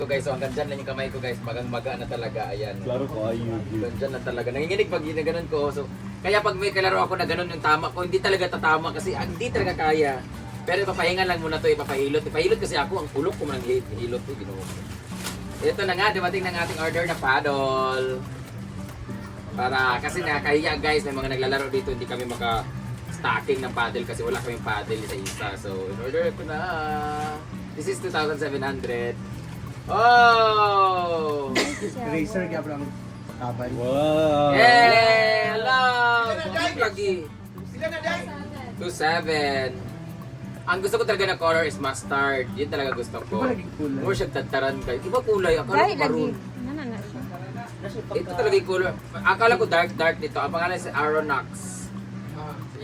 So guys, so hanggang dyan lang yung kamay ko guys, magang-maga na talaga, ayan. Klaro ko ayun. Hanggang dyan lang talaga. Nanginginig pag ginaganon ko. So, kaya pag may kalaro ako na ganun yung tama ko, hindi talaga tatama kasi hindi talaga kaya. Pero ipapahinga lang muna to, ipapahilot. Ipahilot kasi ako, ang ulok ko man ang hilot ko, ginawa ko. Ito na nga, dumating ng ating order na paddle. Para, kasi nakakahiya guys, may mga naglalaro dito, hindi kami maka-stacking ng paddle kasi wala kaming paddle isa-isa. So, in-order ko na. This is 2,700. Oh! Racer kaya parang kabay. Wow! Yay! Hello! Keep lagi. 2,700. Ang gusto ko talaga na color is mustard. Yun talaga gusto ko. Iba lagi kulay. More siya tagtaran kayo. Iba kulay. Akala Dahil ko lagi. maroon. Nana siya. Ito talaga yung color. Akala ko dark nito. Ang pangalan si Aronox.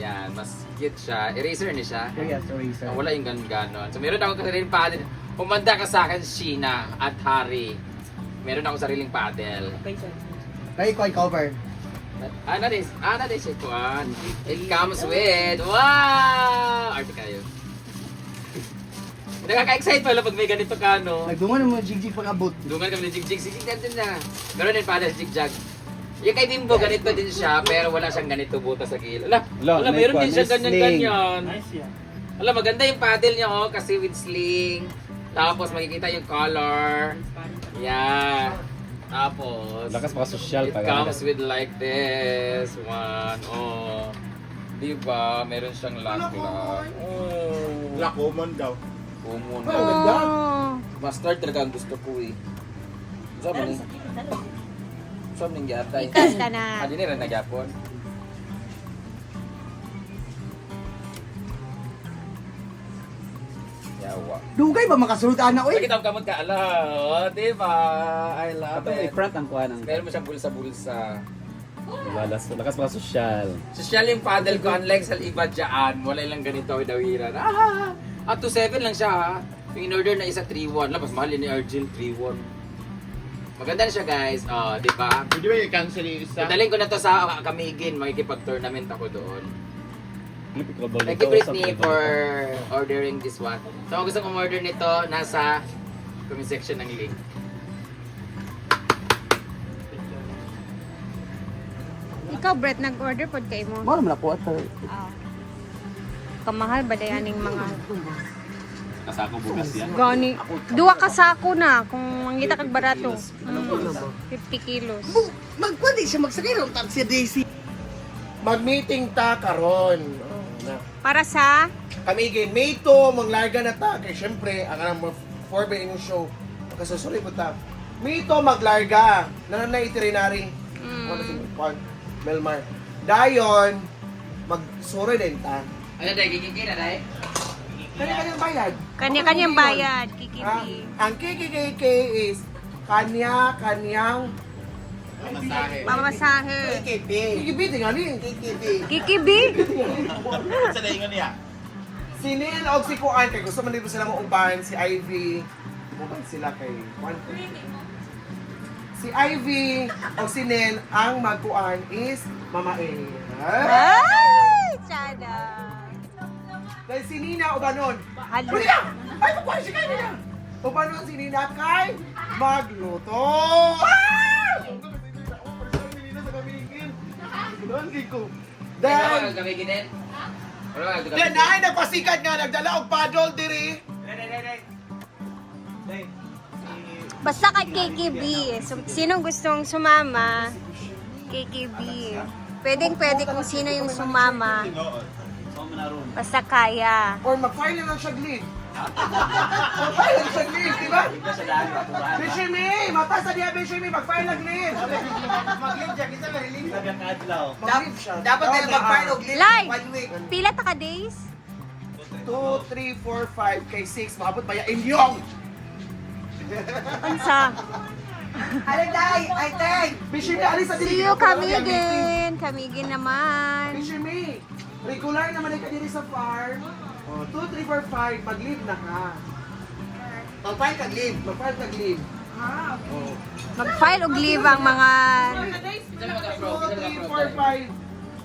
Yan. Mas cute siya. Eraser ni siya. Yes, racer. Wala yung ganon. So meron ako sariling paddle. Umanda ka sa akin, Sheena at Harry. Meron ako sariling paddle. Kaya ko ay cover. Ano din siya kuhan. It comes with, wow! Arte kayo. Nakaka-excite pala pag may ganito ka, no? Nagdungan mo jigjig pag-abot. Dungan kami ng jig-jig natin na. Meron din paddle zig-zag. Yung kay Bimbo, ganito din siya, pero wala siyang ganito butas sa gilid. Wala, meron din siya ganyan-ganyan. Nice yan. Wala, maganda yung paddle niya, oh, kasi with sling. Tapos makikita yung color. Yeah. Tapos, Lakas mga social it pag comes with like this. One, oh. Diba? Meron siyang lock. Oh. Lakoman daw. Common. Oh. Mustard talaga ang gusto ko eh. Saan man eh? Saan nang yatay? Ikas ka na. Adi nila nagyapon. Yawa. Dugay ba makasulod ana oy? Nakita mo kamot ka, ala. Oh, diba? I love Kapag it. i-front ang kuha ng Meron mo siyang bulsa-bulsa. lakas mga social. Social yung paddle ko, unlike sa iba dyan, wala lang ganito dawiran. At 2.7 lang siya ha. Yung in-order na isa 3.1. Labas mahal yun ni Argel 3.1. Maganda na siya guys. Oh, di ba? Pwede ba i-cancel yung isa? Dadaling ko na to sa Kamigin. Makikipag-tournament ako doon. Clippable Thank you Britney for ordering this one. So kung gusto kong order nito, nasa comment section ng link. Ikaw, Brett, nag-order po kay mo. Mao man ako at Ah. Kamahal ba dayaning mga Kasako bugas yan. gani? Duwa ka sako na kung mangita kag barato. 50 kilos. magpwede siya magsakay ron tag si Daisy. Mag-meeting ta karon. Oh, na. Para sa Kami again, May 2, maglarga na ta. Kaya syempre, ang anong 4 ba yung show. Magkasusuri po ta. May 2, maglarga. Nananay itinerary. Ano si Juan Melmar. Dayon, magsuri din ta. Ano dahil, kikikira dahil? Kanya-kanyang bayad. kanya-kanyang bayad, Ah, kikipi. ang KKKK is kanya-kanyang Pamasahe. KKP. KKP, tingnan yung KKP. Kikibi? Sa dahingan niya. Si Neil o si Kuan, kay gusto man dito sila mauban, si Ivy. Mauban sila kay Kuan. Si Ivy o si Neil, ang magkuan is Mama A. Ay! Tsada. Dahil si Nina o banon. Halo. Kuya! Ay, magkuhan siya kay Nina! O banon si Nina kay magluto. Dahil Kamigin din? Wala ka, Then, ay, nagpasikat nga, nagdala og paddle diri. Basta kay KKB. So, sinong gustong sumama? KKB. Pwedeng-pwede kung sino yung sumama. Basta kaya. Or mag-file lang siya glid. Mag-file lang siya glid, di ba? Bishimi! Mata sa diya, Bishimi! Mag-file lang glid! Mag-glid siya, kita na riling. Mag-glid siya. Dapat tayo mag-file og live Live! 1 week. Pila ta ka days? 2, 3, 4, 5, kay 6. Maabot ba yan? Inyong! Unsa? Ano day? Ay, tay! Bishimi, alis sa See you, Kamigin. Kamigin naman. Bishimi! Regular naman ay kadiri sa farm. 2, 3, 4, 5. Mag-leave na ka. Mag-file kag live. Mag-file tag-leave. Mag-file og leave ang mga 2, 3, 4, 5.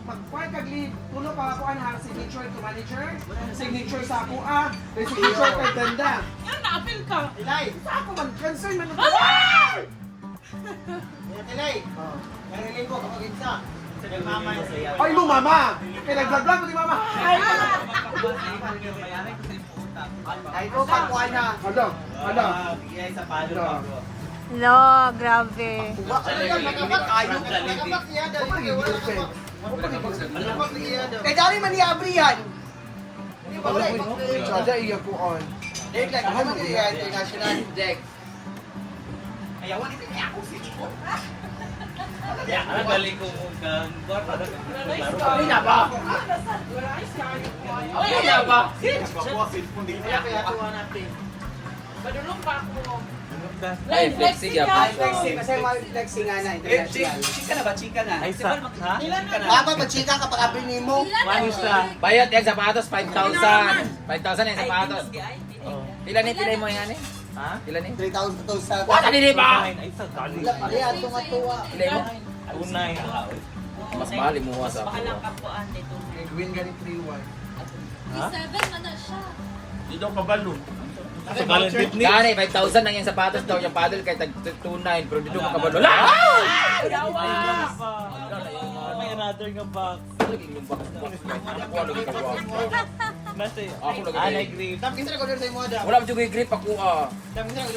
mag-file kag leave, tulo pa ako ang signature to manager, signature sa ako signature kay Ganda. Yan, na-appeal ka. Ilay, sa ako man, concern man ako. Tilay. Narinig ko kapag isa. Sa mama niya sa iya. Ay mo mama! Kaya nag-vlog ko ni mama. Ay ko, pagkuhan na. Hala. Bigay sa palo pa bro. Lo, grabe. Kaya dami man ni-abri yan. Sada iya ko on. International. Jack. Ang galing ko mukhang. Ay na ba? Ay na ba? Ay, flexi ya. Flexing, kasi flexing nga na, international. Chika na ba? Chika na. Ay, sa, ha? Dapat mag-chika kapag abri ni mo. Bayad yung sapatos 5,000. 5,000 yung sapatos. Pila ni mo yan eh? Ha? Pila ni? 3,000 to sa... Wala ni ba? Ay, sa galing. Wala pa rin, atong atuwa. Pila mo? Unay. Mas mahal mo sa ako. Win gani 3-1. Ha? 7 man na siya. Di daw kabalo. Sa galing picnic. Gani 5,000 lang yung sapatos daw yung paddle kay tag 2,900 pero dito makabalo. La! May another nga box. Lagi yung box. Ako lagi ka box. Nasa Ako lagi. Anay grip. Tapos kinsa ko sa imo ada. Wala mo yung grip ako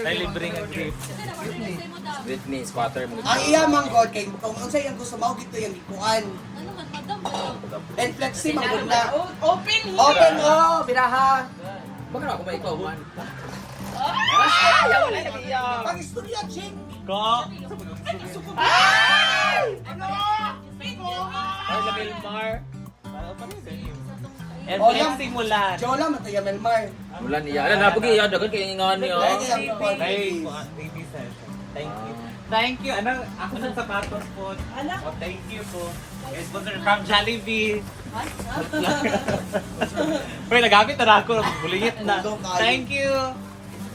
Ay, libre nga grip. Kasi naman rin mo daw. Britney squatter mo. Ang iya man god kay kung unsa yang gusto mao gito yung ikuan. Ano man, madam ba? And flexi man gud na. Open Open oh, biraha. Bakit ako may ikaw man? Pag istorya check. Ko. Ay, sa Milmar. And Oh, flexing mo lang. Jola man tayo Melmar. Wala niya. Alam na pagi yan dagan kay nga niya. Ay, kaya Ay, baby session. Thank you. Thank you. Ano, ako ng sapatos po. Oh, thank you po. It's from Jollibee. Uy, nagamit na ako. Bulingit na. Thank you.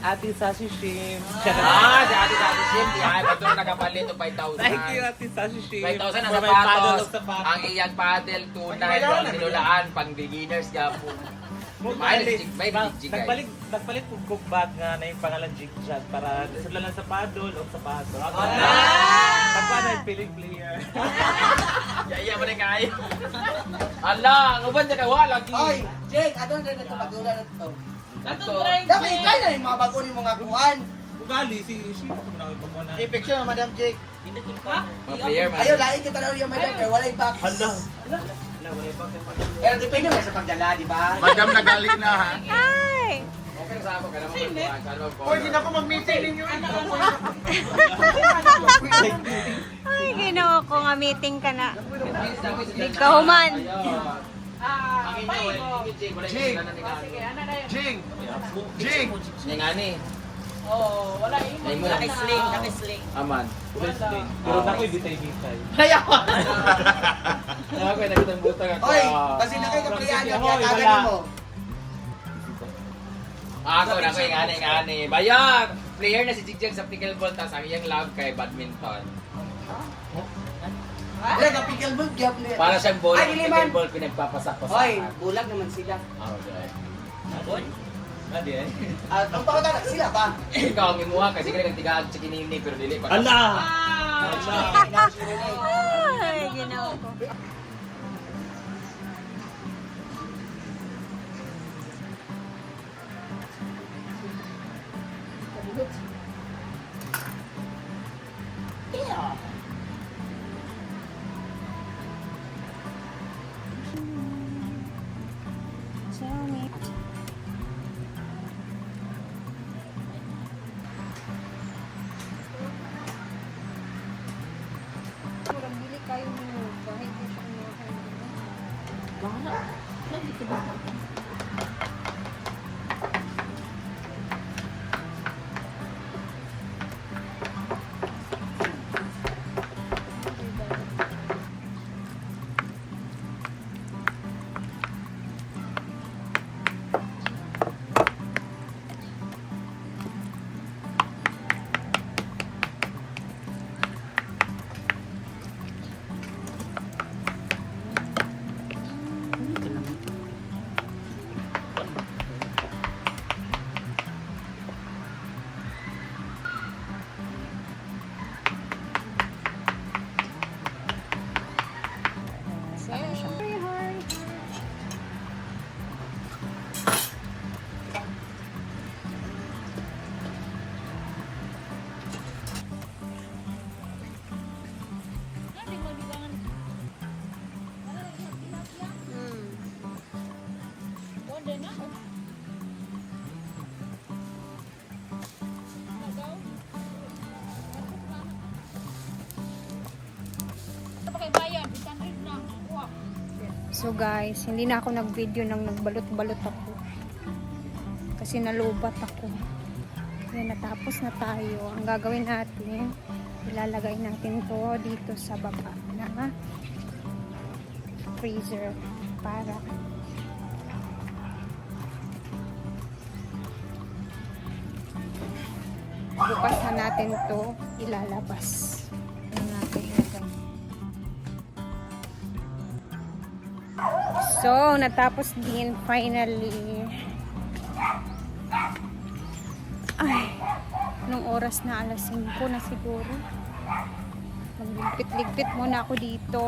Ate Sashi Shim. Si Ate Dati Sim, di ay pato nakapalit og 5,000. Thank you, Ate Sashi Shim. 5,000 ang For my paddle sapatos. of sapatos. Ang iyang paddle tunay ang tinulaan pang beginners gapo. Nagpalit po cook bag nga na yung pangalan Jig Jag para sila lang sa paddle o sapatos. Pagpana yung piling player. Iya mo na kayo. Ala, uban na kawa lagi. Oy, Jake, adon rin ito pagdula na to. Ato. Dapat ikay na yung mga bago ni mga kuan. Ugali, si Shima ko na ito muna. I-picture na Madam Jake. Mga player man. Ayaw, lain kita daw yung madam kaya wala yung box. Pero depende mo sa pagdala, di ba? Madam nagali na ha. Ay! Okay na sa ako kana mo. Pwede na ako mag-meeting ninyo. Ay, ginoo ko nga meeting ka na. Di ka human. Jing! Jing! Nga ngani. Oh, wala imo. Ay mo. Nakisling, nakisling. Aman. Pero nako'y bitay-bitay. Ayaw. Ayaw ko nakitang butang ako. Oy, kasi na kayo kapriyan yung Hoy, kaya wala. mo. Ako na ko yung ngani. Bayag! Player na si Jigjag sa pickleball tas ang iyang love kay badminton. Wala ka pickleball gyap ni. Para siyang bola Ay, ng dili man. pickleball pinagpapasak ko sa Oy, bulag naman sila. Okay. Nadi eh. Ang pakota sila ba? Ikaw ang imuha kasi kaya nagtigaag sa kinini pero dili pa. Ala! Ay, ginoo ko. Tell me. Bili kayo mo. Bahay ko siya So guys, hindi na ako nag-video nang nagbalot-balot ako. Kasi nalubat ako. Yan, natapos na tayo. Ang gagawin natin, ilalagay natin to dito sa baba na freezer para bukas na natin to ilalabas. Yan natin ilagay. So, natapos din finally. Ay, nung oras na alas 5 na siguro. Magligpit-ligpit muna ako dito.